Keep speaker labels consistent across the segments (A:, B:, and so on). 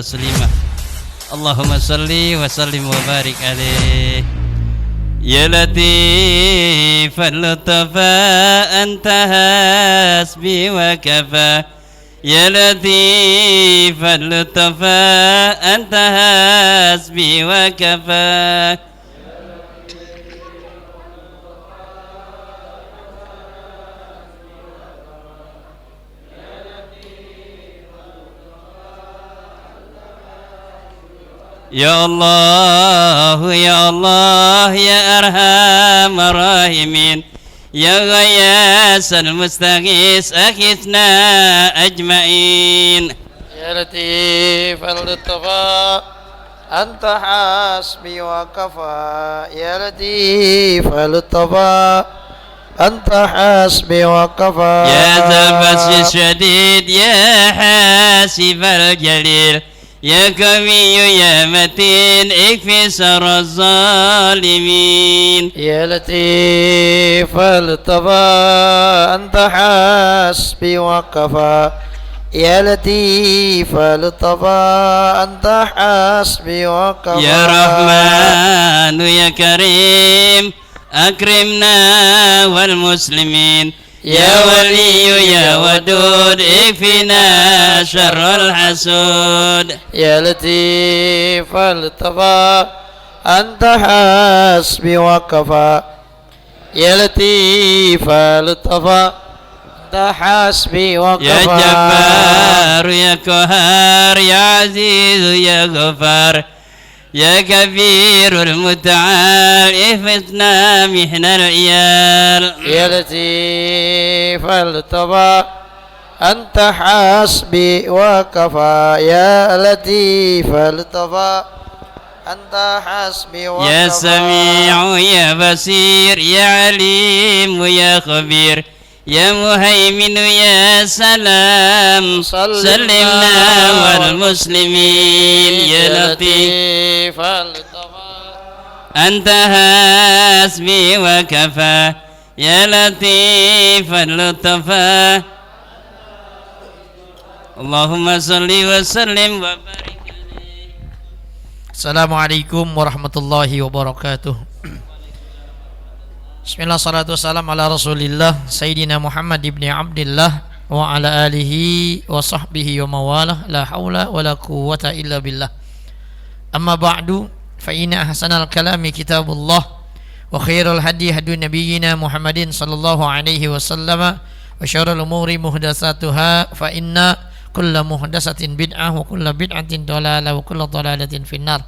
A: تسليما اللهم صل وسلم وبارك عليه يا لطيف اللطفا أنت حسبي وكفى يا لطيف اللطفا أنت حسبي وكفى يا الله يا الله يا أرحم الراحمين يا غياث المستغيث أغثنا أجمعين
B: يا لطيف اللطفا أنت حسبي وكفى يا لطيف اللطفا أنت حسبي وكفى
A: يا ذا البأس الشديد يا حاسب الجليل يا قوي يا متين اكفي شر الظالمين
B: يا لطيف اللطفا أنت حسبي وكفى يا لطيف اللطفا أنت حسبي وكفى
A: يا رحمن يا كريم أكرمنا والمسلمين يا ولي يا ودود اكفنا شر الحسود
B: يا لطيف اللطفا أنت حسبي وكفى يا لطيف اللطفا أنت حسبي وكفى
A: يا جبار يا قهار يا عزيز يا غفار يا كبير المتعال احفظنا محن العيال
B: يا لطيف اللطفا أنت حسبي وكفى يا لطيف اللطفا أنت حسبي وكفى
A: يا سميع يا بصير يا عليم يا خبير يا مهيمن يا سلام سلمنا والمسلمين يا لطيف أنت حسبي وكفى يا لطيف اللطفا اللهم صل وسلم وبارك عليه.
B: Assalamualaikum warahmatullahi wabarakatuh. Bismillah, salatu wassalam ala rasulillah Sayyidina Muhammad ibni Abdillah wa ala alihi wa sahbihi wa mawalah la hawla wa la quwwata illa billah. Amma ba'du, fa inna ahsanal kalami kitabullah wa khairul hadi hadi nabiyyina Muhammadin sallallahu alaihi wasallam wa syarrul umuri muhdatsatuha fa inna kulla muhdatsatin bid'ah wa kulla bid'atin dhalalah wa kulla dhalalatin finnar.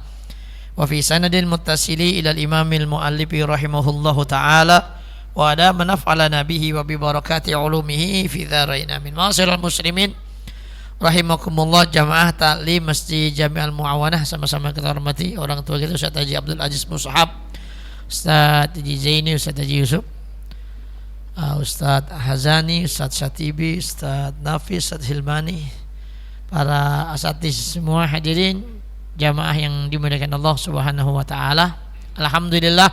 B: Wa fi sanadil muttasili ila al-imamil muallifi rahimahullahu ta'ala wa ada manaf'alana bihi wa bi barakati ulumihi fi dharain amin. Ma'asyiral muslimin rahimakumullah, jamaah taklim Masjid Jami'al Muawanah, sama-sama kita hormati orang tua kita Ustaz Haji Abdul Aziz Mushab, Ustaz Haji Zaini, Ustaz Haji Yusuf, Ustaz Hazani, Ustaz Syatibi, Ustaz Nafis, Ustaz Hilmani, para asatiz semua hadirin jamaah yang dimuliakan Allah Subhanahu wa taala. Alhamdulillah,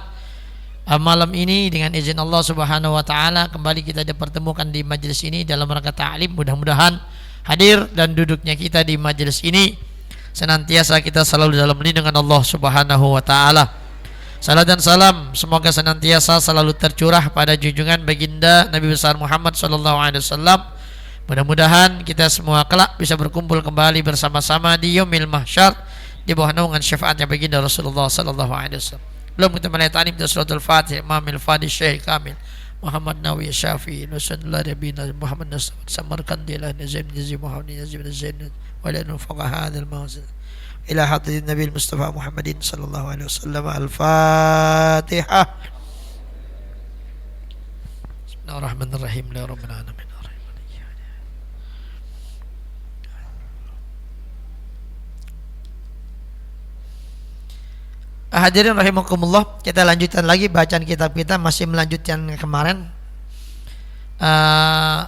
B: malam ini dengan izin Allah Subhanahu wa taala kembali kita dipertemukan di majelis ini dalam rangka ta'lim. Mudah-mudahan hadir dan duduknya kita di majelis ini senantiasa kita selalu dalam lindungan Allah Subhanahu wa taala. Salam dan salam semoga senantiasa selalu tercurah pada junjungan baginda Nabi besar Muhammad sallallahu alaihi wasallam. Mudah-mudahan kita semua kelak bisa berkumpul kembali bersama-sama di yaumil mahsyar di bawah naungan syafaatnya baginda Rasulullah sallallahu alaihi wasallam. Belum kita mulai ta'lim suratul Fatihah, Imamil Fadil Syekh Kamil Muhammad Nawawi Syafi'i Nusallallahu Rabbina Muhammad Nasr Samarkandillah Nazim Nazim Muhammad Nazim Zain wa la nufaqa hadzal mawzin ila hadrin Nabi Mustafa Muhammadin sallallahu alaihi wasallam. Al-Fatihah. Bismillahirrahmanirrahim. Ya rabbil alamin. Hadirin rahimakumullah, kita lanjutkan lagi bacaan kitab kita, masih melanjutkan kemarin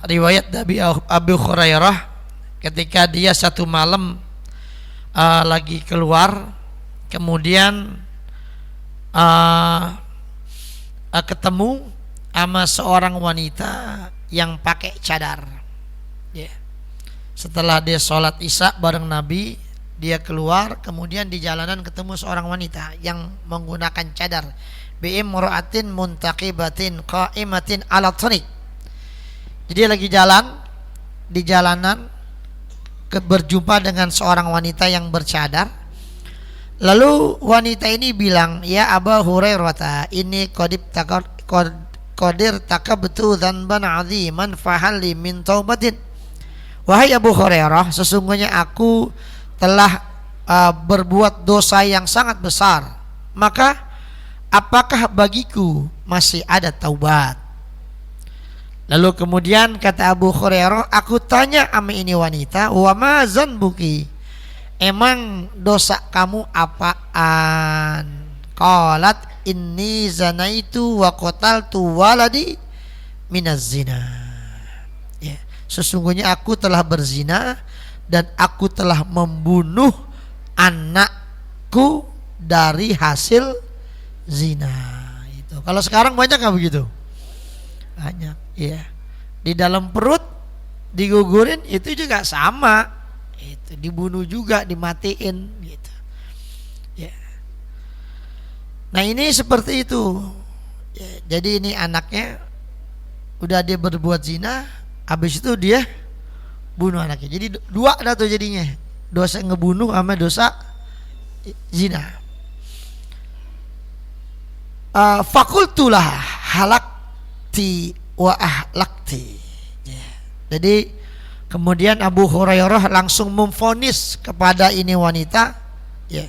B: riwayat dari Abu Hurairah ketika dia satu malam lagi keluar, kemudian ketemu sama seorang wanita yang pakai cadar. Setelah dia sholat isya bareng Nabi, Dia keluar, kemudian di jalanan ketemu seorang wanita yang menggunakan cadar. Bi'imra'atin muntaqibatin qa'imatin 'ala tariq. Jadi dia lagi jalan di jalanan, berjumpa dengan seorang wanita yang bercadar. Lalu wanita ini bilang, "Ya Aba Hurairah, ini qadir takabtu dzanban 'aziman fahalli min taubatin." Wahai Abu Hurairah, sesungguhnya aku telah berbuat dosa yang sangat besar, maka apakah bagiku masih ada taubat? Lalu kemudian kata Abu Hurairah, aku tanya sama ini wanita, wa ma zanbuki, emang dosa kamu apaan? Qalat inni zanaitu wa qataltu waladi minaz zina. Ya, sesungguhnya aku telah berzina dan aku telah membunuh anakku dari hasil zina. Itu. Kalau sekarang banyak nggak begitu? Banyak, ya. Di dalam perut digugurin itu juga sama. Itu dibunuh juga, dimatiin, gitu. Ya. Nah ini seperti itu. Ya, jadi ini anaknya udah dia berbuat zina, habis itu dia bunuh anaknya. Jadi dua dah tuh jadinya, dosa ngebunuh sama dosa zina. Fakultulah halakti wa ahlakti. Jadi kemudian Abu Hurairah langsung memvonis kepada ini wanita, ya,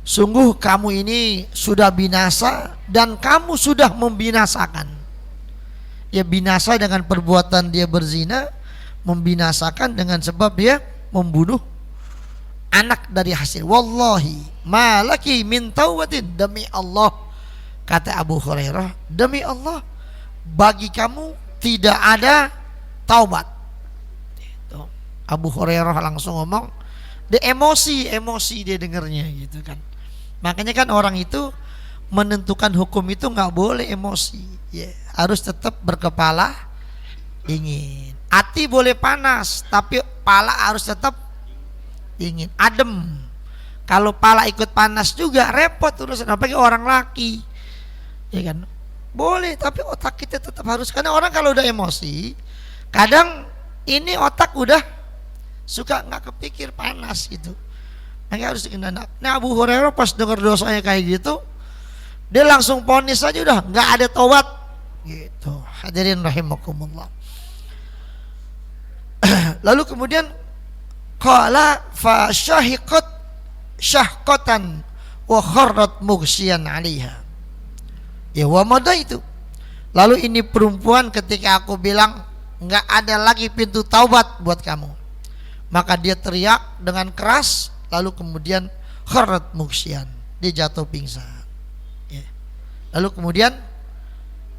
B: sungguh kamu ini sudah binasa dan kamu sudah membinasakan. Ya, binasa dengan perbuatan dia berzina, membinasakan dengan sebab dia membunuh anak dari hasil. Wallahi malaki min taubatin, demi Allah, kata Abu Hurairah, demi Allah bagi kamu tidak ada taubat. Itu. Abu Hurairah langsung ngomong, dia emosi dia dengarnya gitu kan. Makanya kan orang itu menentukan hukum itu nggak boleh emosi, ya, harus tetap berkepala dingin. Hati boleh panas, tapi pala harus tetap dingin, adem. Kalau pala ikut panas juga repot urusan, apalagi orang laki, ya kan. Boleh, tapi otak kita tetap harus, karena orang kalau udah emosi, kadang ini otak udah suka nggak kepikir, panas gitu. Makanya harus dikenakan. Nah Abu Hurairah pas dengar dosanya kayak gitu, dia langsung vonis aja, udah nggak ada taubat gitu. Hadirin rahimakumullah. Lalu kemudian qala fa syahiqat syahqatan wa kharrat mughsyian 'alaiha. Ya wa mada itu. Lalu ini perempuan ketika aku bilang enggak ada lagi pintu taubat buat kamu, maka dia teriak dengan keras, lalu kemudian kharrat mughsyian, dia jatuh pingsan. Ya. Lalu kemudian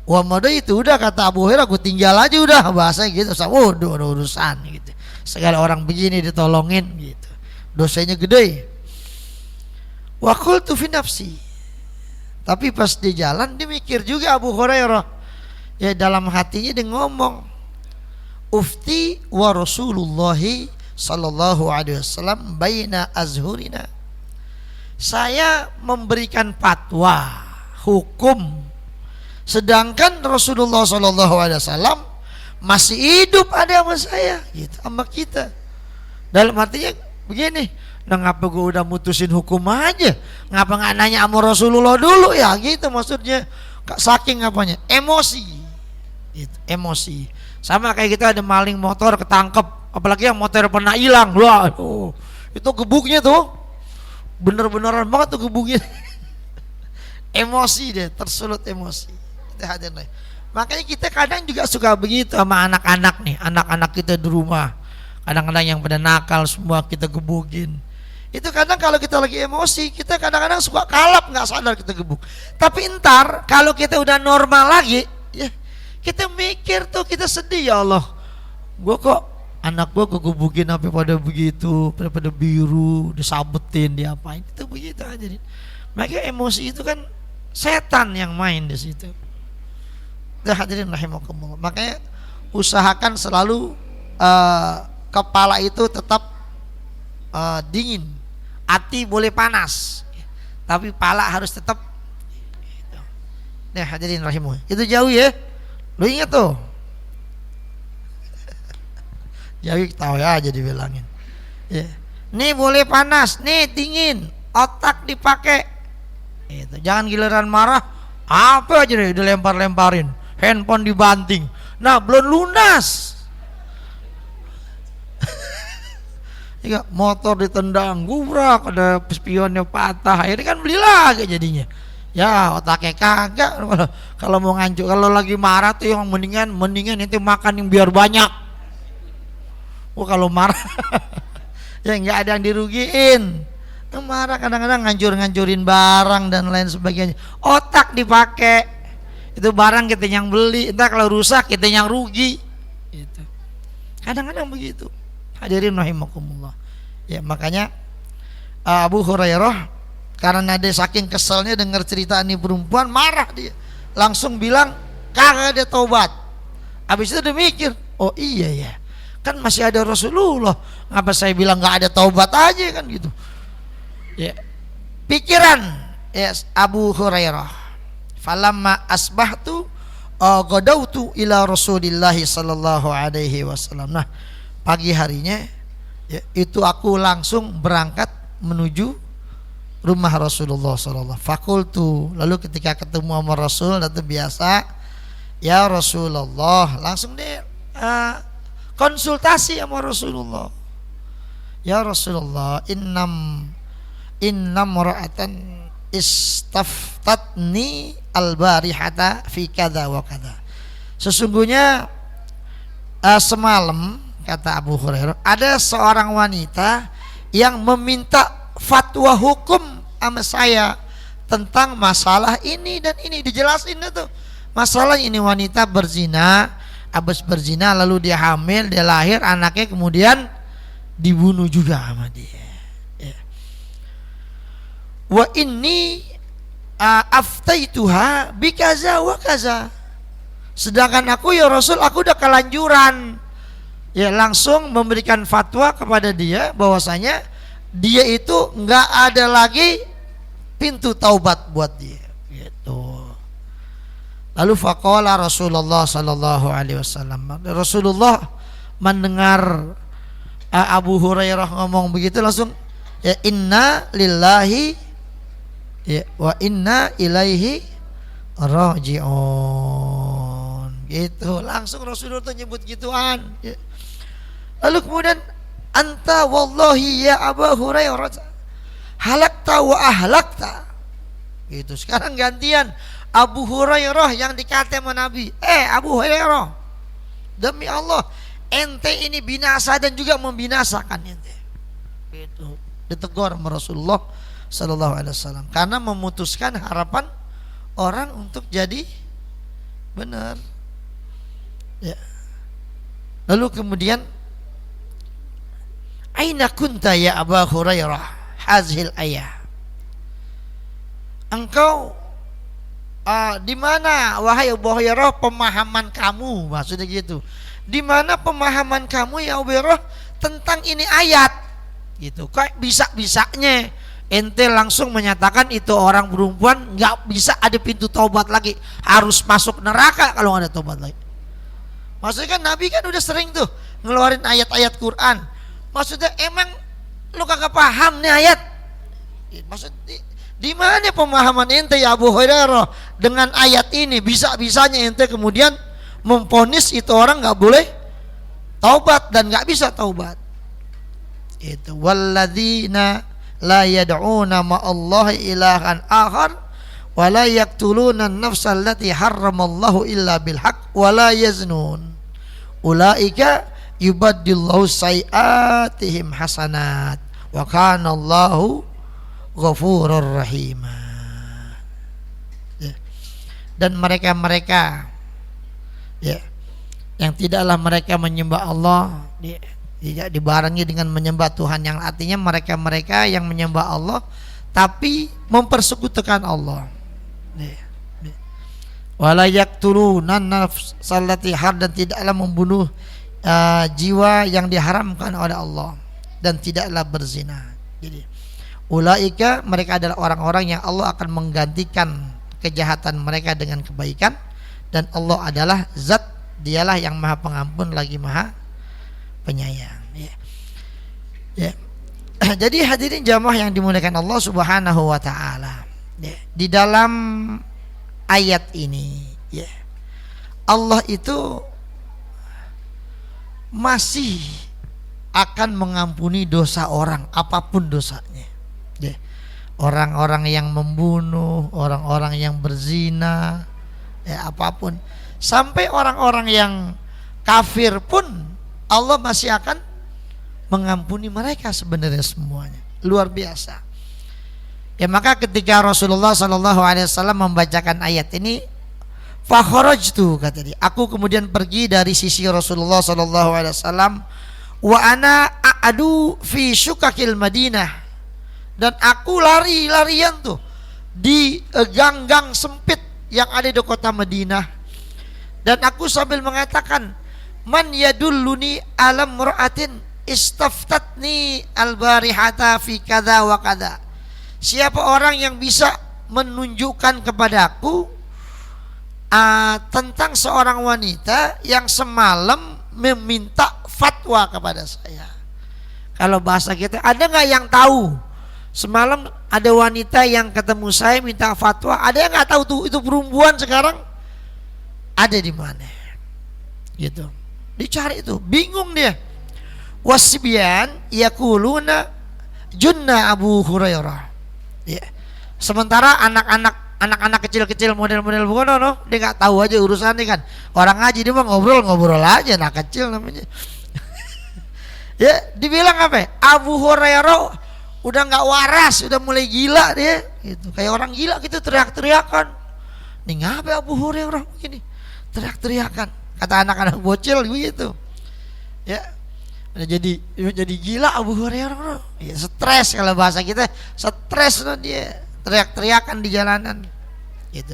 B: wa mada itu, udah kata Abu Hurairah, aku tinggal aja udah, bahasa gitu. Waduh, ada urusan gitu. Segala orang begini ditolongin gitu. Dosanya gede. Wa qultu fi nafsi. Tapi pas di jalan dia mikir juga Abu Hurairah. Ya dalam hatinya dia ngomong, ufti wa Rasulullah sallallahu alaihi wasallam baina azhurina. Saya memberikan fatwa hukum, sedangkan Rasulullah sallallahu alaihi wasallam masih hidup ada sama saya gitu, sama kita. Dalam artinya begini, nah ngapa gue udah mutusin hukum aja, ngapa nggak nanya sama Rasulullah dulu ya gitu, maksudnya saking apanya, emosi gitu, emosi. Sama kayak kita ada maling motor ketangkep, apalagi yang motor pernah hilang, wah itu gebuknya tuh bener-beneran banget tuh gebuknya. Emosi deh, tersulut emosi. Kita hadir. Makanya kita kadang juga suka begitu sama anak-anak nih, anak-anak kita di rumah. Kadang-kadang yang pada nakal semua kita gebukin. Itu kadang kalau kita lagi emosi, kita kadang-kadang suka kalap, nggak sadar kita gebuk. Tapi entar kalau kita udah normal lagi, ya kita mikir tuh, kita sedih, ya Allah, gue kok anak gue kegebukin sampai pada begitu, pada biru, disabetin, diapain, itu begitu aja. Makanya emosi itu kan setan yang main di situ. Hadirin rahimakumullah. Makanya usahakan selalu kepala itu tetap dingin, hati boleh panas, tapi pala harus tetap. Nah hadirin rahimu, itu jauh ya, lu ingat tuh. Jauh tahu aja dibilangin. Ya. Nih boleh panas, nih dingin, otak dipakai. Itu jangan giliran marah, apa aja deh dilempar-lemparin, handphone dibanting. Nah belum lunas. Ya, motor ditendang, gubrak, ada spionnya patah, akhirnya kan beli lagi jadinya. Ya otaknya kagak. Kalau mau ngancur, kalau lagi marah tuh yang mendingan itu makan yang biar banyak. Kalau marah ya nggak ada yang dirugiin. Marah kadang-kadang ngancurin barang dan lain sebagainya. Otak dipakai, itu barang kita yang beli, entah kalau rusak kita yang rugi. Itu kadang-kadang begitu. Hadirin rahimakumullah. Ya makanya Abu Hurairah karena dia saking keselnya dengar cerita ini perempuan, marah dia, langsung bilang kagak ada taubat. Habis itu dia mikir, oh iya ya, kan masih ada Rasulullah, ngapa saya bilang nggak ada taubat aja kan gitu. Ya, pikiran ya Abu Hurairah. Falamma asbahtu ghadawtu ila Rasulillah sallallahu alaihi wasallam. Nah, pagi harinya ya, itu aku langsung berangkat menuju rumah Rasulullah sallallahu. Fakultu, lalu ketika ketemu sama Rasul itu biasa, ya Rasulullah, langsung dia konsultasi sama Rasulullah. Ya Rasulullah, innam ra'atan istaftatni al-barihata fi kadza wa kadza. Sesungguhnya semalam, kata Abu Hurairah, ada seorang wanita yang meminta fatwa hukum sama saya tentang masalah ini dan ini. Dijelasin itu masalah ini, wanita berzina, habis berzina lalu dia hamil, dia lahir, anaknya kemudian dibunuh juga sama dia. Ya. Wa inni aftaituha bikaza wa kaza. Sedangkan aku ya Rasul, aku udah kelanjuran. Ya langsung memberikan fatwa kepada dia bahwasanya dia itu nggak ada lagi pintu taubat buat dia. Gitu. Lalu faqala Rasulullah sallallahu alaihi wasallam. Rasulullah mendengar Abu Hurairah ngomong begitu langsung, ya inna lillahi ya wa inna ilaihi raji'un. Gitu. Langsung Rasulullah tuh nyebut gituan. Ya. Lalu kemudian anta wallahi ya Abu Hurairah halakta wa ahlakta. Gitu. Sekarang gantian Abu Hurairah yang dikata sama Nabi, Abu Hurairah, demi Allah ente ini binasa dan juga membinasakan ente. Gitu. Ditegur sama Rasulullah sallallahu alaihi wasallam karena memutuskan harapan orang untuk jadi benar. Ya. Lalu kemudian aina kunta ya Abu Hurairah hazil ayah. Engkau di mana wahai Abu Hurairah pemahaman kamu, maksudnya gitu. Di mana pemahaman kamu ya Abu Hurairah tentang ini ayat? Gitu. Kok bisa-bisanya ente langsung menyatakan itu orang perempuan nggak bisa ada pintu taubat lagi, harus masuk neraka kalau nggak ada taubat lagi. Maksudnya kan Nabi kan udah sering tuh ngeluarin ayat-ayat Quran. Maksudnya emang lu kagak paham nih ayat? Maksud di mana pemahaman ente ya Abu Hurairah dengan ayat ini? Bisa-bisanya ente kemudian memponis itu orang nggak boleh taubat dan nggak bisa taubat. Itu walladzina la yad'una ma'allahi ilahan akhar wa la yaqtuluna an-nafsa allati harramallahu illa bil haqq wa la yaznun. Ulaika yubaddillahu sayiatihim hasanat wa kana Allahu ghafurur rahim. Ya. Dan mereka-mereka ya yang tidaklah mereka menyembah Allah tidak dibarengi dengan menyembah Tuhan, yang artinya mereka-mereka yang menyembah Allah tapi mempersekutukan Allah. Wala yaqtuluna nafsallati har, dan tidaklah membunuh jiwa yang diharamkan oleh Allah. dan tidaklah berzina. Jadi ulaika, mereka adalah orang-orang yang Allah akan menggantikan kejahatan mereka dengan kebaikan, dan Allah adalah zat, dialah yang maha pengampun lagi maha penyayang. Ya. Jadi hadirin jamaah yang dimuliakan Allah Subhanahu wa taala, ya, di dalam ayat ini, ya, Allah itu masih akan mengampuni dosa orang apapun dosanya, ya. Orang-orang yang membunuh, orang-orang yang berzina, ya, apapun, sampai orang-orang yang kafir pun Allah masih akan mengampuni mereka sebenarnya semuanya. Luar biasa. Ya, maka ketika Rasulullah SAW membacakan ayat ini, fakharajtu, kata dia, aku kemudian pergi dari sisi Rasulullah SAW, wa ana a'adu fi syukakil Madinah, dan aku lari-larian tuh di gang-gang sempit yang ada di kota Madinah, dan aku sambil mengatakan, man yadulluni alam mur'atin istaftatni al-barihata fi kada wa kada. Siapa orang yang bisa menunjukkan kepadaku tentang seorang wanita yang semalam meminta fatwa kepada saya. Kalau bahasa kita, ada nggak yang tahu semalam ada wanita yang ketemu saya minta fatwa? Ada yang nggak tahu tuh itu perempuan sekarang ada di mana? Gitu. Dicari itu, bingung dia. Wasibyan yaquluna junna Abu Hurairah. Ya. Sementara anak-anak kecil-kecil model-model begono, no, dia nggak tahu aja urusan ini kan. Orang ngaji dia mah ngobrol-ngobrol aja, anak kecil namanya. Ya, dibilang apa? Abu Hurairah udah nggak waras, udah mulai gila dia, gitu. Kayak orang gila gitu, teriak-teriakan. Nih ngapa Abu Hurairah begini? Teriak-teriakan. Kata anak-anak bocil gitu. Ya. Jadi gila Abu Hurairah, ya, stres, kalau bahasa kita stres, no, dia teriak-teriakan di jalanan gitu.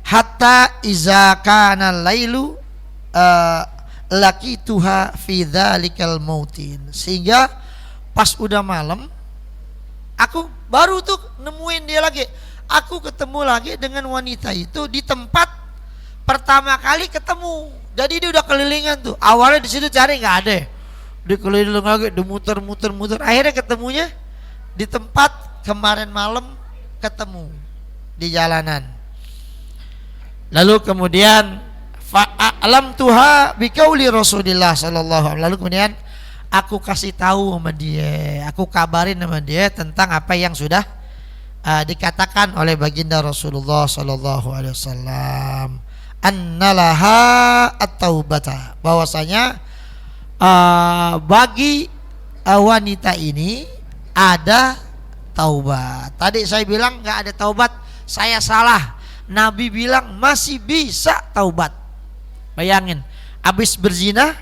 B: Hatta iza kana lailu laqituha fi dzalikal mautin, sehingga pas udah malam aku baru tuh nemuin dia lagi. Aku ketemu lagi dengan wanita itu di tempat pertama kali ketemu. Jadi dia udah kelilingan tuh. Awalnya di situ cari nggak ada. Dia keliling lagi, dia muter. Akhirnya ketemunya di tempat kemarin malam ketemu di jalanan. Lalu kemudian alam tuha biqauli Rasulillah sallallahu alaihi. Lalu kemudian aku kasih tahu sama dia, aku kabarin sama dia tentang apa yang sudah dikatakan oleh baginda Rasulullah sallallahu alaihi wasallam. Annalaha at-taubata, bahwasanya bagi wanita ini ada taubat. Tadi saya bilang nggak ada taubat, saya salah. Nabi bilang masih bisa taubat. Bayangin, habis berzina,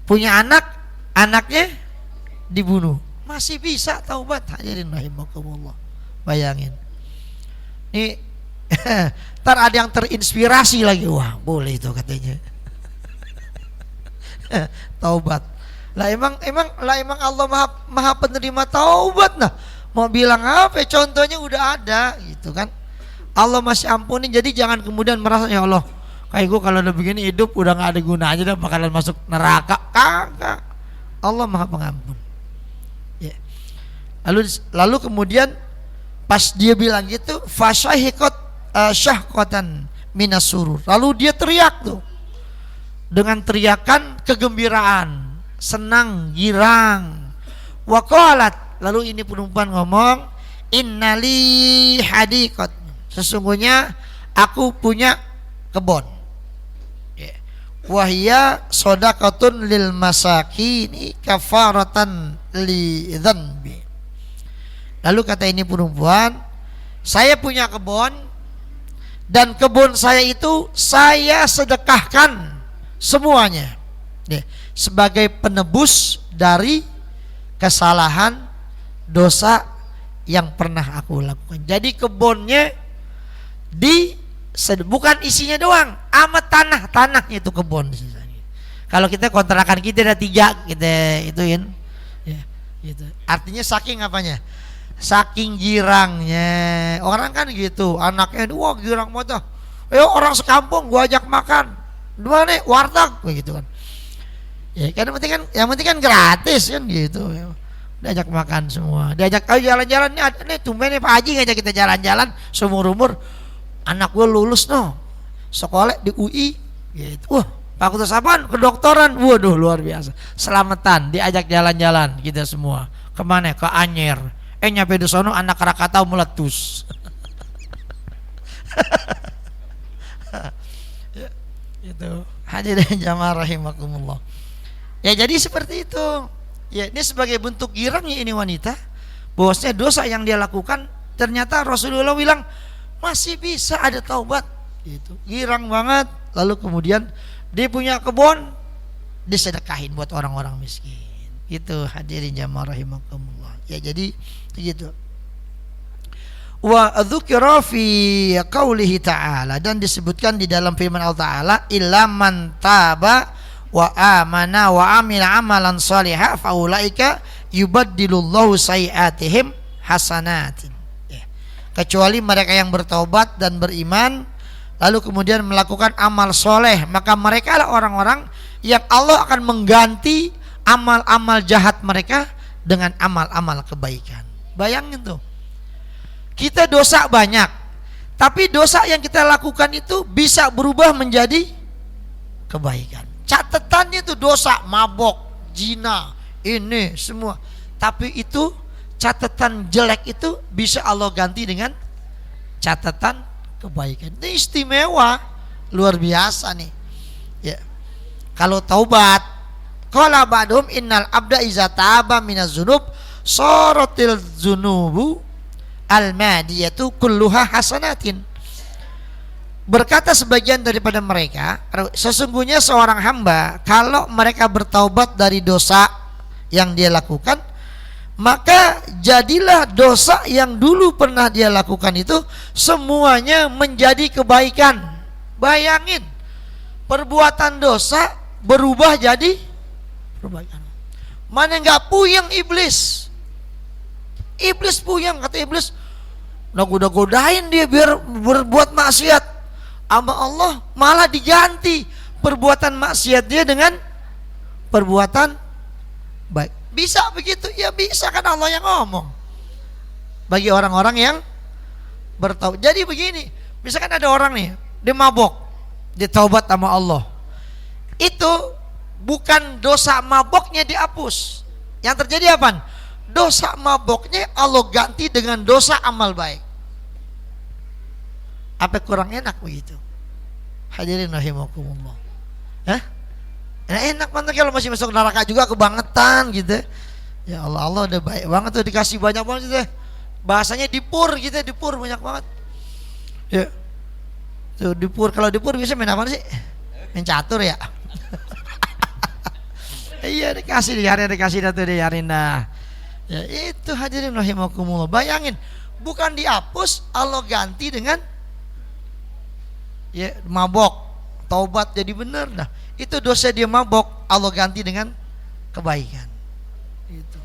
B: punya anak, anaknya dibunuh, masih bisa taubat. Hadirin rahimakumullah. Bayangin. Ini ntar ada yang terinspirasi lagi, wah boleh itu katanya. Taubat. Lah emang Allah maha penerima taubat. Nah, mau bilang apa? Contohnya udah ada gitu kan. Allah masih ampuni. Jadi jangan kemudian merasa, ya Allah, kayak gue kalau udah begini hidup udah nggak ada gunanya, dah bakalan masuk neraka. Kagak. Allah maha pengampun. Ya. Lalu kemudian pas dia bilang gitu, fasyahiqat syahqatan minas surur. Lalu dia teriak tuh dengan teriakan kegembiraan, senang, girang. Waqalat, lalu ini perempuan ngomong, innali hadiqat, sesungguhnya aku punya kebun. Wahya shadaqatun lil masakini kafaratan li dzanbi. Lalu kata ini perempuan, saya punya kebun, dan kebun saya itu saya sedekahkan semuanya sebagai penebus dari kesalahan dosa yang pernah aku lakukan. Jadi kebunnya bukan isinya doang, sama tanahnya itu kebun. Kalau kita kontrakan kita ada 3, kita ituin Gitu. Artinya saking apanya? Saking girangnya. Orang kan gitu, anaknya wah girang banget. Orang sekampung gua ajak makan. Dua nih warteg begitu kan. Ya kan yang penting kan gratis kan gitu. Diajak makan semua. Diajak jalan-jalan nih tumben nih Pak Haji ngajak kita jalan-jalan seumur umur. Anak gua lulus sekolah di UI gitu. Wah, fakultas apaan? Kedokteran. Waduh, luar biasa. Selamatan, diajak jalan-jalan kita semua. Kemana? Ke Anyer. Nyampe di sono anak Krakatau meletus. Itu hadirin jamaah rahimakumullah. Ya jadi seperti itu. Ya ini sebagai bentuk girangnya ini wanita, bahwasanya dosa yang dia lakukan ternyata Rasulullah bilang masih bisa ada taubat. Gitu. Girang banget. Lalu kemudian dia punya kebun, disedekahin buat orang-orang miskin. Itu hadirin jamaah rahimakumullah. Ya jadi begitu. Wa dzukira fi qaulihi ta'ala, dan disebutkan di dalam firman Allah Ta'ala, illa man taba wa amana wa amila amalan shaliha faulaika yubaddilullahu sayiatihim hasanatin. Ya. Kecuali mereka yang bertaubat dan beriman lalu kemudian melakukan amal soleh, maka mereka adalah orang-orang yang Allah akan mengganti amal-amal jahat mereka dengan amal-amal kebaikan. Bayangin tuh, kita dosa banyak, tapi dosa yang kita lakukan itu bisa berubah menjadi kebaikan. Catatannya itu dosa, mabok, zina, ini semua. Tapi itu catatan jelek itu bisa Allah ganti dengan catatan kebaikan. Ini istimewa, luar biasa nih. Ya. Kalau taubat, qala ba'dhum innal abda iza taba minaz dzunub saratil dzunubu al-madiyatu kulluha hasanatin. Berkata sebagian daripada mereka, sesungguhnya seorang hamba kalau mereka bertaubat dari dosa yang dia lakukan, maka jadilah dosa yang dulu pernah dia lakukan itu semuanya menjadi kebaikan. Bayangin, perbuatan dosa berubah jadi kebaikan. Mana enggak puyeng iblis? Iblis puyeng, kata iblis, nah godain dia biar berbuat maksiat sama Allah, malah diganti perbuatan maksiat dia dengan perbuatan baik. Bisa begitu? Ya bisa, kan Allah yang ngomong. Bagi orang-orang yang bertaubat. Jadi begini, misalkan ada orang nih, dia mabok, dia taubat sama Allah. Itu bukan dosa maboknya dihapus. Yang terjadi apa? Dosa maboknya Allah ganti dengan dosa amal baik. Apa kurang enak begitu? Hadirin rahimakumullah. Enak banget kalau masih masuk neraka juga kebangetan gitu. Ya Allah, Allah udah baik banget tuh, dikasih banyak banget gitu. Bahasanya dipur gitu, dipur banyak banget. Ya. Tuh dipur, kalau dipur bisa main apa sih? Main catur ya. Iya dikasih tuh diarin dah. Ya itu hadirin rahimakumullah. Bayangin, bukan dihapus, Allah ganti dengan ya mabok, taubat jadi benar. Nah itu dosa dia mabok, Allah ganti dengan kebaikan. Itu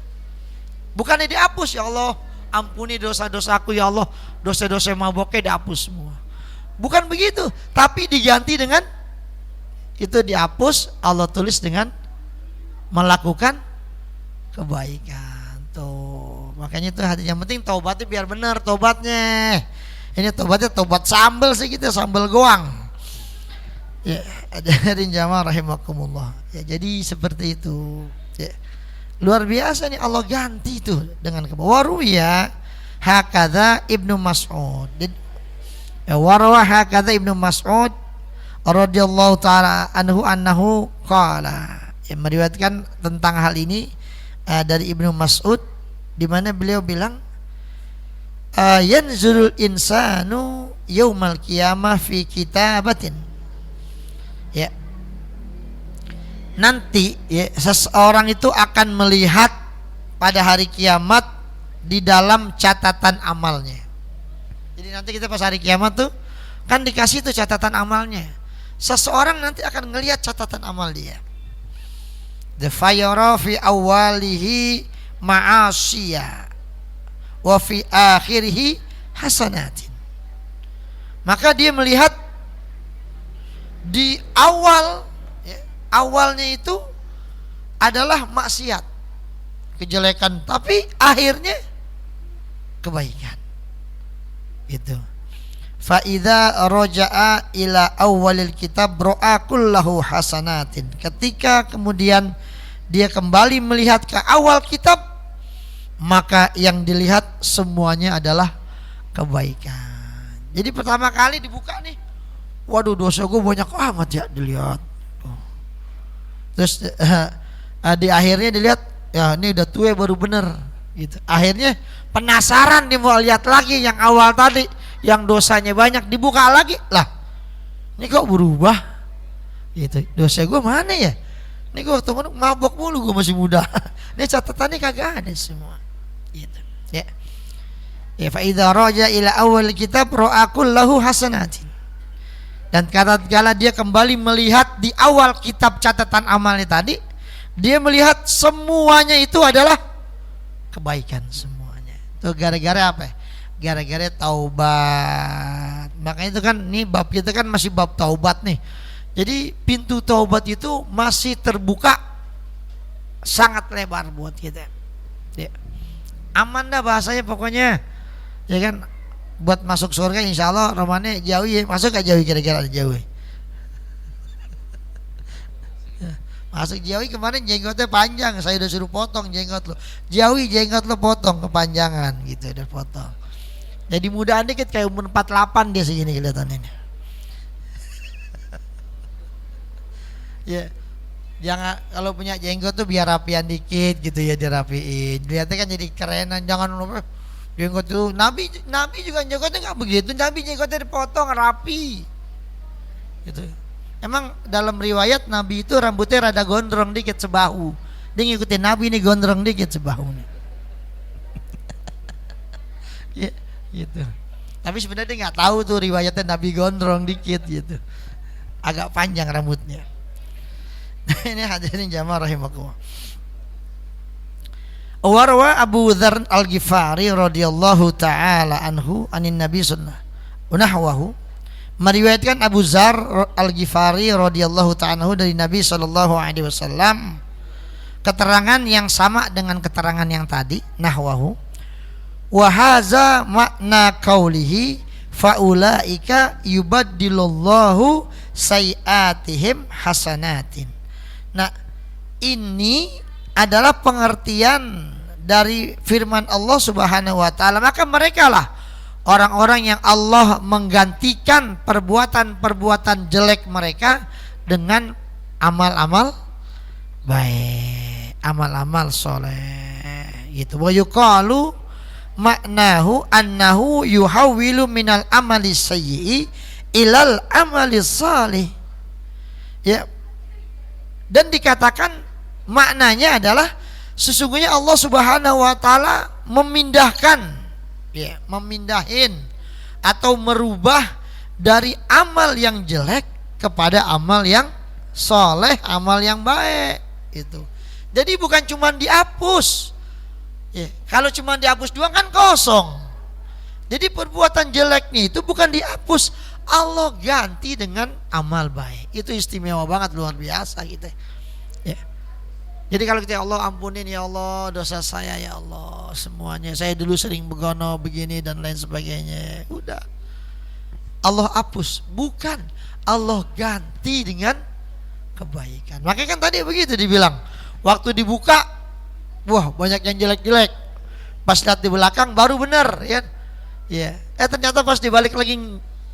B: bukannya dihapus, ya Allah ampuni dosa-dosaku ya Allah, dosa-dosa maboknya dihapus semua. Bukan begitu, tapi diganti dengan itu, dihapus, Allah tulis dengan melakukan kebaikan. Tuh makanya itu hati, yang penting taubatnya biar benar taubatnya. Ini tobatnya tobat sambal sih gitu, sambal goang. Ya, hadirin jamaah rahimakumullah. Ya, jadi seperti itu. Ya. Luar biasa nih, Allah ganti itu dengan waruya hakadha Ibnu Mas'ud. Ya, warawah hakadha Ibnu Mas'ud radhiyallahu taala anhu qala. Ya, meriwayatkan tentang hal ini dari Ibnu Mas'ud, di mana beliau bilang, yanzurul insanu yaumal qiyamah fi kitabatin. Ya. Nanti ya, seseorang itu akan melihat pada hari kiamat di dalam catatan amalnya. Jadi nanti kita pas hari kiamat tuh kan dikasih tuh catatan amalnya. Seseorang nanti akan ngelihat catatan amal dia. The fayara fi awalihi ma'asiya wa fi akhirih hasanatin. Maka dia melihat di awal ya, awalnya itu adalah maksiat, kejelekan, tapi akhirnya kebaikan. Itu. Fa idza raja'a ila awwalil kitab ra'a kullahu hasanatin. Ketika kemudian dia kembali melihat ke awal kitab, maka yang dilihat semuanya adalah kebaikan. Jadi pertama kali dibuka nih, waduh dosa gue banyak amat ya, dilihat. Terus di akhirnya dilihat, ya ini udah tua baru bener gitu. Akhirnya penasaran dia mau lihat lagi yang awal tadi, yang dosanya banyak, dibuka lagi, lah ini kok berubah gitu. Dosa gue mana ya? Ini gue temen mabok mulu, gue masih muda. Ini catatannya kagak ada semua gitu. Ya. Ya fa idza raja ila awal kitab ra'a kullahu hasanatin. Dan kala dia kembali melihat di awal kitab catatan amalnya tadi, dia melihat semuanya itu adalah kebaikan semuanya. Itu gara-gara apa? Gara-gara taubat. Makanya itu kan, nih bab kita kan masih bab taubat nih. Jadi pintu taubat itu masih terbuka sangat lebar buat kita. Ya. Aman dah bahasanya pokoknya. Ya kan, buat masuk surga insya Allah romannya jauh ya. Masuk gak jauh kira-kira jauh? Masuk jauh kemarin jenggotnya panjang, saya udah suruh potong jenggot lo. Jauhi jenggot lo, potong kepanjangan gitu, udah potong. Jadi mudaan dikit kayak umur 48 dia segini kelihatannya. Ya, jangan kalau punya jenggot tuh biar rapian dikit gitu ya, dirapiin. Lihatnya kan jadi kerenan, jangan lupa jenggot tuh. Nabi juga jenggotnya nggak begitu. Nabi jenggotnya dipotong rapi, gitu. Emang dalam riwayat Nabi itu rambutnya rada gondrong dikit sebahu. Dia ngikutin Nabi nih, gondrong dikit sebahu nih. Ya, gitu. Tapi sebenarnya dia nggak tahu tuh riwayatnya Nabi gondrong dikit gitu, agak panjang rambutnya. Ini hadirin jamaah rahimakumullah. Warwa Abu Dzar Al-Ghifari radhiyallahu taala anhu anin Nabi sallallahu nahwahu. Meriwayatkan Abu Dzar Al-Ghifari radhiyallahu taala anhu dari Nabi sallallahu alaihi wasallam keterangan yang sama dengan keterangan yang tadi, nahwahu. Wa hadza makna qaulihi faulaika yubaddilullahu sayiatihim hasanatin. Nah, ini adalah pengertian dari firman Allah Subhanahu wa taala. Maka merekalah orang-orang yang Allah menggantikan perbuatan-perbuatan jelek mereka dengan amal-amal baik, amal-amal soleh gitu. Wa yuqalu maknahu annahu yuhawwilu minal amali sayyi ilal amali salih. Ya. Dan dikatakan maknanya adalah sesungguhnya Allah Subhanahu wa taala memindahin atau merubah dari amal yang jelek kepada amal yang soleh, amal yang baik itu. Jadi bukan cuma dihapus. Ya, kalau cuma dihapus doang kan kosong. Jadi perbuatan jeleknya itu bukan dihapus, Allah ganti dengan amal baik. Itu istimewa banget, luar biasa gitu. Ya. Jadi kalau kita Allah ampunin ya Allah dosa saya ya Allah semuanya. Saya dulu sering begono begini dan lain sebagainya. Udah. Allah hapus, bukan Allah ganti dengan kebaikan. Makanya kan tadi begitu dibilang, waktu dibuka, wah banyak yang jelek-jelek. Pas lihat di belakang baru benar, ya. Ya. Ternyata pas dibalik lagi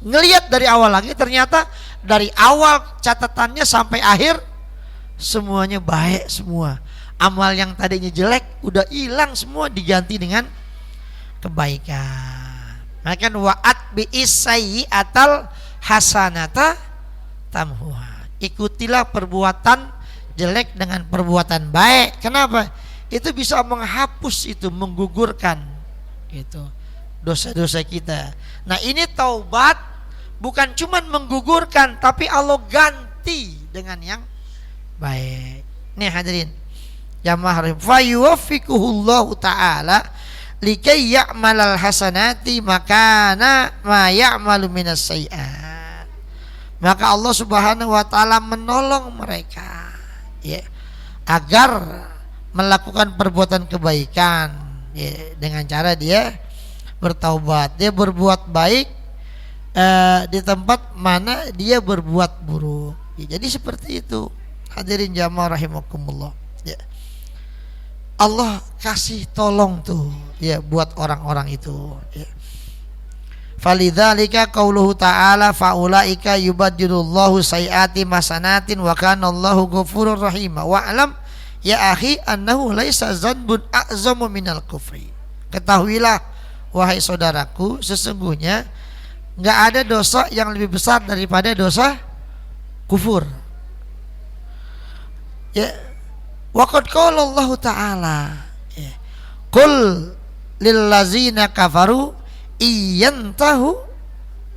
B: ngelihat dari awal lagi, ternyata dari awal catatannya sampai akhir semuanya baik semua. Amal yang tadinya jelek udah hilang semua, diganti dengan kebaikan. Maka wa'at bi'isayyi'atal hasanata tamhuha. Ikutilah perbuatan jelek dengan perbuatan baik. Kenapa? Itu bisa menghapus itu, menggugurkan gitu dosa-dosa kita. Nah, ini taubat bukan cuma menggugurkan, tapi Allah ganti dengan yang baik. Nih hadirin, Jamaah rahim. Fa yuwaffiquhullahu ta'ala likai ya'malal hasanati makana ma ya'malu minas sayyi'at. Maka Allah Subhanahu wa taala menolong mereka ya, agar melakukan perbuatan kebaikan ya, dengan cara dia bertaubat, dia berbuat baik di tempat mana dia berbuat buruk ya, jadi seperti itu. Hadirin jamaah rahimakumullah ya. Allah kasih tolong tuh ya buat orang-orang itu ya. Falidzalika qauluhu ta'ala faulaika yubaddilullahu sayyiati masanatin wa kana Allahu ghafurur rahim. Wa alam ya akhi annahu laisa dzanbun a'zamu minal kufri. Ketahuilah wahai saudaraku, sesungguhnya enggak ada dosa yang lebih besar daripada dosa kufur. Ya, waqad qala Allah Ta'ala ya, qul lil ladzina kafaru iyantahu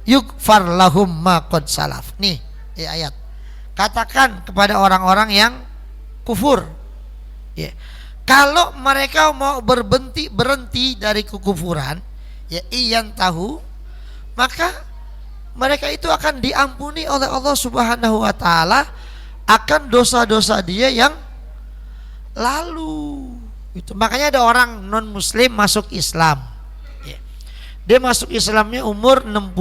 B: yukfar lahum ma qad salaf. Nih ya, ayat. Katakan kepada orang-orang yang kufur ya, kalau mereka mau berhenti dari kekufuran ya, iyantahu, maka mereka itu akan diampuni oleh Allah Subhanahu wa taala akan dosa-dosa dia yang lalu. Itu makanya ada orang non muslim masuk Islam. Dia masuk Islamnya umur 60,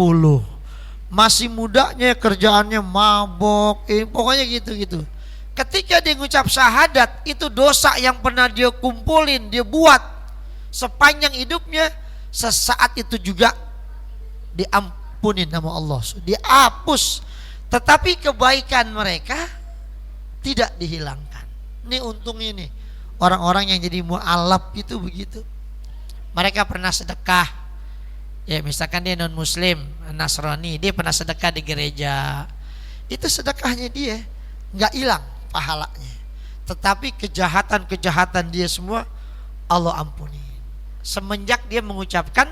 B: masih mudanya, kerjaannya mabok, pokoknya gitu-gitu. Ketika dia ngucap syahadat, itu dosa yang pernah dia kumpulin, dia buat sepanjang hidupnya, sesaat itu juga diampunin sama Allah, dihapus. Tetapi kebaikan mereka tidak dihilangkan. Ini untungnya nih orang-orang yang jadi mu'alaf itu begitu. Mereka pernah sedekah. Ya misalkan dia non muslim Nasrani, dia pernah sedekah di gereja, itu sedekahnya dia nggak hilang pahalanya, tetapi kejahatan dia semua Allah ampuni semenjak dia mengucapkan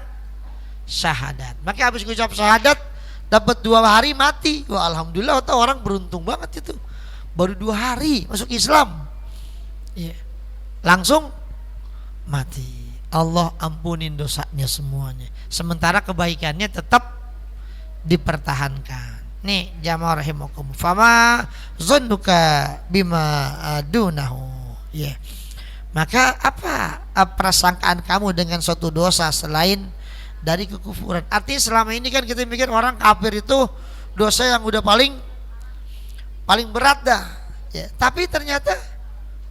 B: syahadat. Maka habis mengucap syahadat dapat 2 hari mati. Wah, alhamdulillah, atau orang beruntung banget itu, baru 2 hari masuk Islam ya, langsung mati. Allah ampunin dosanya semuanya, sementara kebaikannya tetap dipertahankan. Nih jamaah rahimakum, fama zannuka bima dunahu ya. Maka apa prasangkaan kamu dengan suatu dosa selain dari kekufuran? Artinya selama ini kan kita mikir orang kafir itu dosa yang udah paling berat dah ya. Tapi ternyata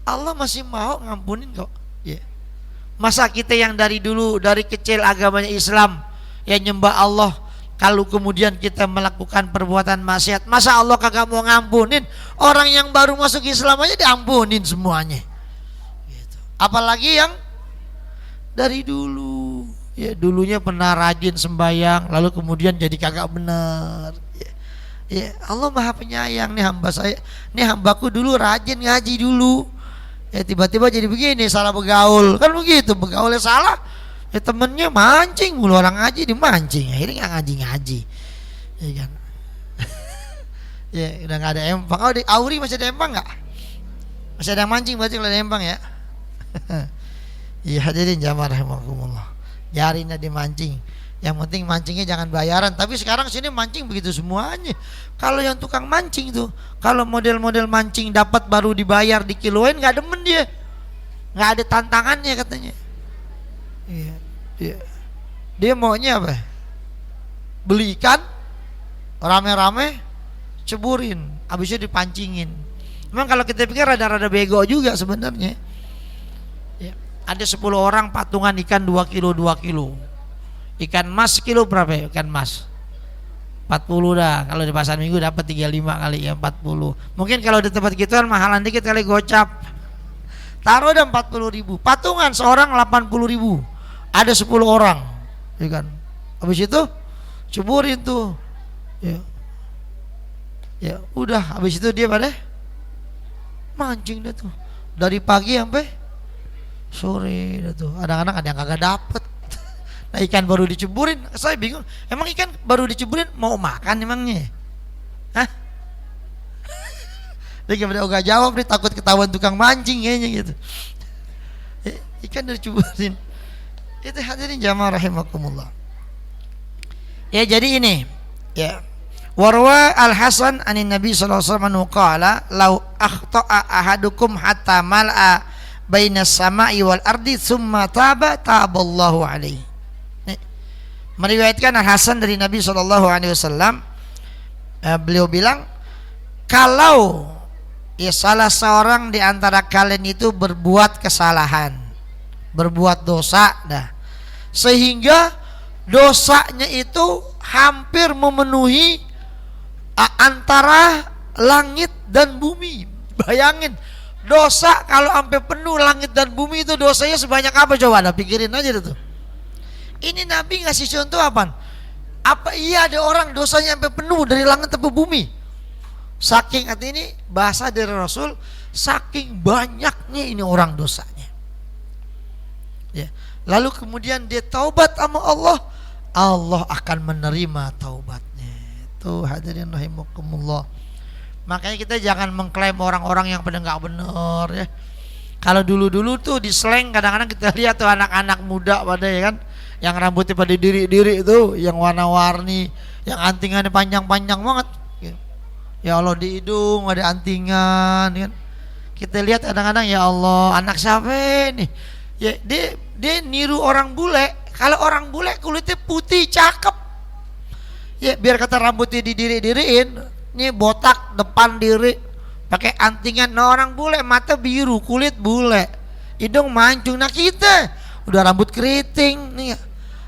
B: Allah masih mau ngampunin kok ya. Masa kita yang dari dulu, dari kecil agamanya Islam, yang nyembah Allah, kalau kemudian kita melakukan perbuatan maksiat, masa Allah kagak mau ngampunin? Orang yang baru masuk Islam aja diampunin semuanya gitu. Apalagi yang dari dulu ya, dulunya pernah rajin sembahyang, lalu kemudian jadi kagak benar ya. Ya, Allah Maha Penyayang. Nih hamba saya, nih hambaku dulu rajin ngaji dulu ya, tiba-tiba jadi begini, salah begaul, kan begitu, begaulnya salah ya, temennya mancing mulu, orang ngaji dimancing, akhirnya nggak ngaji ya kan. Ya udah nggak ada empang. Oh di Auri masih ada empang nggak? Masih ada yang mancing berarti kalau ada empang ya. Iya hadirin jamaah rahimakumullah, biarin aja dimancing, yang penting mancingnya jangan bayaran. Tapi sekarang sini mancing begitu semuanya. Kalau yang tukang mancing tuh, kalau model-model mancing dapat baru dibayar dikiloin, nggak demen dia, nggak ada tantangannya katanya. Iya, dia maunya apa? Beli ikan rame-rame, ceburin, habisnya dipancingin. Memang kalau kita pikir rada-rada bego juga sebenarnya. Ya, ada 10 orang patungan ikan 2 kilo. Ikan mas kilo berapa ya? Ikan mas 40 dah. Kalau di pasar minggu dapat 35 kali ya 40. Mungkin kalau di tempat kita mahalan dikit kali gocap. Taruh dah 40.000. Patungan seorang 80.000. Ada 10 orang, ya kan? Habis itu ceburin tuh. Ya. Ya, udah habis itu dia pada mancing dah tuh. Dari pagi sampai sore dah tuh. Kadang-kadang ada yang kagak dapet. Nah ikan baru diceburin, saya bingung. Emang ikan baru diceburin mau makan emangnya? Hah? Dia gak jawab, dia takut ketahuan tukang mancing kayaknya gitu. ikan dicuburin. Itu hadirin jamaah rahimakumullah. Ya jadi ini ya. Warwa Al-Hasan anin Nabi sallallahu alaihi wasallam qala law akhta'a ahadukum hatta mal'a bainas sama'i wal ardi thumma taballahu alaihi. Meriwayatkan Al-Hasan dari Nabi sallallahu alaihi wasallam, beliau bilang kalau ya salah seorang di antara kalian itu berbuat kesalahan, berbuat dosa sehingga dosanya itu hampir memenuhi antara langit dan bumi. Bayangin dosa kalau sampai penuh langit dan bumi, itu dosanya sebanyak apa coba? Pikirin aja itu. Ini Nabi ngasih contoh apa? Apa iya ada orang dosanya sampai penuh dari langit sampai bumi? Saking artinya ini bahasa dari Rasul, saking banyaknya ini orang dosanya. Ya. Lalu kemudian dia taubat sama Allah, Allah akan menerima taubatnya. Itu hadirin rahimakumullah. Makanya kita jangan mengklaim orang-orang yang pada nggak benar ya. Kalau dulu-dulu tuh di slang kadang-kadang kita lihat tuh anak-anak muda pada ya kan, yang rambutnya pada diri-diri itu, yang warna-warni, yang antingannya panjang-panjang banget. Ya Allah, di hidung ada antingan kan. Kita lihat kadang-kadang, ya Allah, anak siapa nih? Ya dia niru orang bule. Kalau orang bule kulitnya putih cakep, ya biar kata rambutnya didiri-diriin, ini botak depan diri, pakai antingan. Nah orang bule mata biru, kulit bule, hidung mancung. Nah kita udah rambut keriting nih,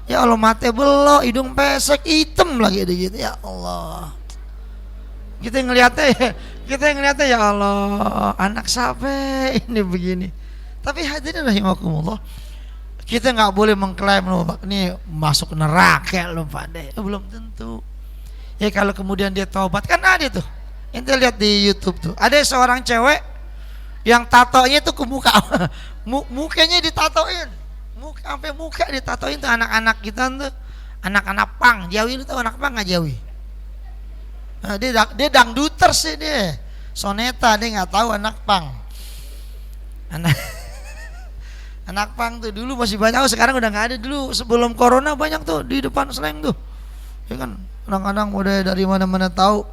B: ya Allah mata belok, hidung pesek, hitam lagi gitu. Ya Allah, kita ngeliatnya ya Allah, anak siapa ini begini. Tapi hadirin rahimakumullah, kita nggak boleh mengklaim loh ini masuk neraka loh pada, belum tentu. Ya kalau kemudian dia taubat, kan ada tuh, ente lihat di YouTube tuh, ada seorang cewek yang tatonya tuh ke muka, mukanya ditatoin, sampai muka ditatoin tuh. Anak-anak kita tuh, anak-anak pang, Jawi itu anak pang nggak Jawi? Nah, dia dangduter sih dia, soneta, dia nggak tahu anak pang. Anak pang tuh dulu masih banyak, sekarang udah nggak ada. Dulu sebelum corona banyak tuh di depan slang tuh, ya kan, kadang-kadang udah dari mana-mana tahu.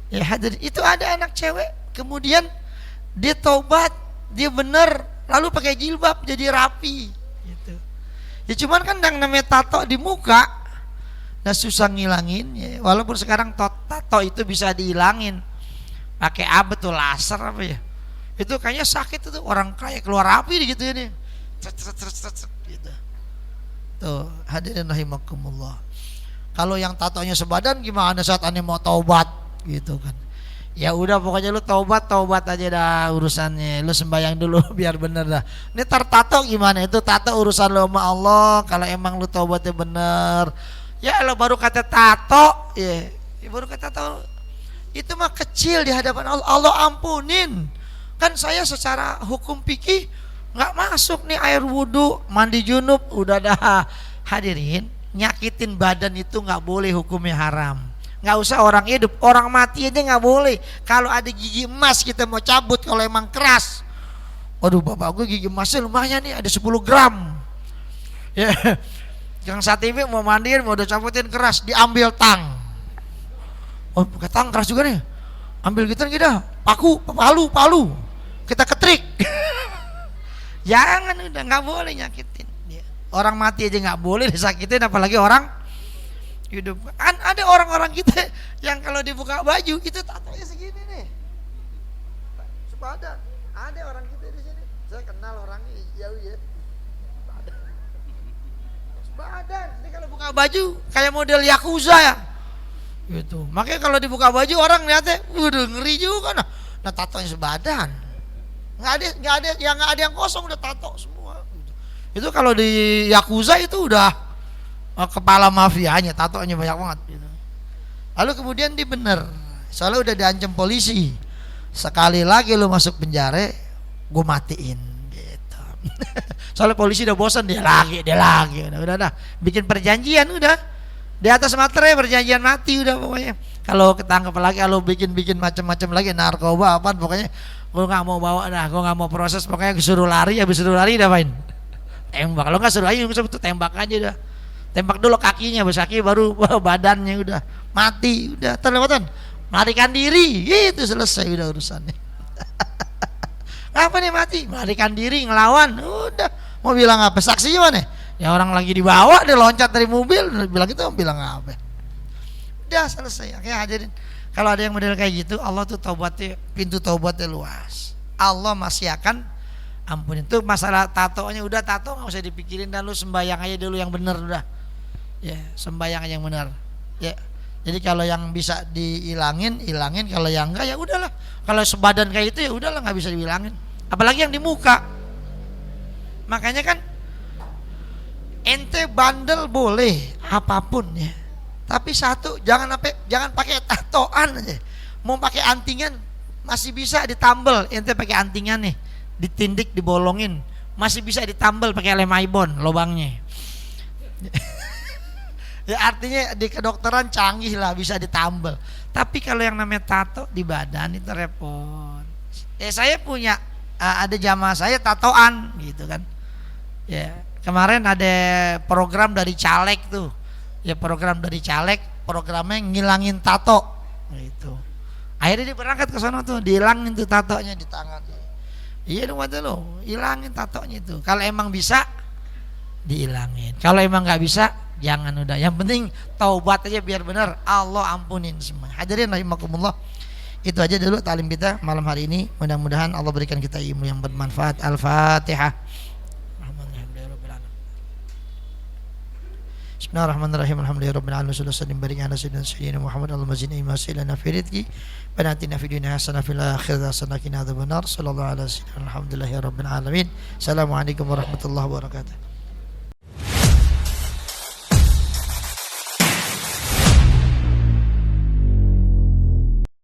B: Ya hadir itu ada anak cewek, kemudian dia taubat, dia bener, lalu pakai jilbab jadi rapi, gitu. Ya cuman kan yang namanya tato di muka, nah susah ngilangin. Ya, walaupun sekarang tato itu bisa dihilangin, pakai apa tuh, laser apa ya? Itu kayaknya sakit itu, orang kayak keluar api gitu ini, gitu. Tuh hadirin rahimakumullah. Kalau yang tatonya sebadan gimana saat ane mau taubat gitu kan? Ya udah pokoknya lu taubat aja dah urusannya. Lu sembahyang dulu biar bener dah. Ini tato gimana? Itu tato urusan lu sama Allah. Kalau emang lu taubatnya bener, ya lo baru kata tato, ya baru kata tato itu mah kecil di hadapan Allah. Allah ampunin. Kan saya secara hukum fikih nggak masuk nih air wudhu, mandi junub, udah dah. Hadirin, nyakitin badan itu nggak boleh, hukumnya haram. Nggak usah orang hidup, orang mati aja nggak boleh. Kalau ada gigi emas kita mau cabut kalau emang keras. Waduh bapak gue gigi emasnya lumayan nih, ada 10 gram. Ya, yang saat ini mau mandiin, mau udah cabutin keras, diambil tang. Oh pakai tang keras juga nih, ambil gitu palu. Kita ketrik. Jangan, udah nggak boleh nyakitin. Orang mati aja nggak boleh disakitin, apalagi orang hidup. Kan ada orang-orang kita yang kalau dibuka baju itu tatonya segini nih, sepadan. Ada orang kita di sini, saya kenal orangnya jauh ya. Sepadan. Ini kalau buka baju kayak model Yakuza ya. Gitu. Makanya kalau dibuka baju orang lihatnya, waduh ngeri juga nah. Nah tatonya sebadan. Nggak ada yang kosong, udah tato semua. Itu kalau di Yakuza itu udah kepala mafianya, tatonya banyak banget. Gitu. Lalu kemudian dia bener, soalnya udah diancam polisi, sekali lagi lu masuk penjara, gue matiin. Gitu. Soalnya polisi udah bosan, dia lagi, udah, bikin perjanjian udah. Di atas materai perjanjian mati udah pokoknya. Kalau ketangkep lagi, kalau bikin macam-macam lagi, narkoba apa, pokoknya Gue nggak mau bawa dah, gue nggak mau proses, pokoknya suruh lari, habis suruh lari udah main tembak. Kalau nggak suruh aja tuh tembak aja udah, tembak dulu kakinya, habis kaki baru badannya, udah mati, udah terlewatan, melarikan diri, itu selesai udah urusannya. Apa nih mati? Melarikan diri, ngelawan, udah mau bilang apa? Saksinya mana? Ya orang lagi dibawa, dia loncat dari mobil, bilang gitu, bilang apa? Udah selesai. Oke hadirin. Kalau ada yang model kayak gitu, Allah tuh taubatnya, pintu taubatnya luas. Allah masih akan ampunin. Tuh masalah tatonya, udah tato nggak usah dipikirin, dan lu sembayang aja dulu yang bener udah. Ya sembayang aja yang bener. Ya. Jadi kalau yang bisa dihilangin, hilangin. Kalau yang enggak ya udahlah. Kalau sebadan kayak itu ya udahlah, nggak bisa dihilangin. Apalagi yang di muka. Makanya kan ente bandel boleh apapun ya. Tapi satu, jangan pakai tatoan aja. Mau pakai antingan masih bisa ditambal. Ente pakai antingan nih, ditindik, dibolongin, masih bisa ditambal pakai lem aibon lubangnya. Ya artinya di kedokteran canggih lah, bisa ditambal. Tapi kalau yang namanya tato di badan itu repot. Saya punya ada jamaah saya tatoan gitu kan. Ya kemarin ada program dari caleg tuh. Ya program dari caleg, programnya ngilangin tato gitu. Akhirnya dia berangkat ke sana tuh, dihilangin tuh tatonya di tangan. Iya dong, lo hilangin tatonya itu. Kalau emang bisa dihilangin, kalau emang nggak bisa jangan, udah. Yang penting taubat aja biar benar, Allah ampunin semua. Hadirin rahimakumullah, itu aja dulu talim kita malam hari ini. Mudah-mudahan Allah berikan kita ilmu yang bermanfaat. Al-Fatihah. Bismillahirrahmanirrahim. Alhamdulillahirabbil alamin. Sallallahu alaihi ala sayyidina Muhammad. Allahumma zidna ilma silana fi rizqi wa atina fid dunya hasanah fil akhirati hasanah wa qina adzabannar. Sallallahu alaihi wasallam. Alhamdulillahirabbil alamin. Assalamualaikum warahmatullahi wabarakatuh.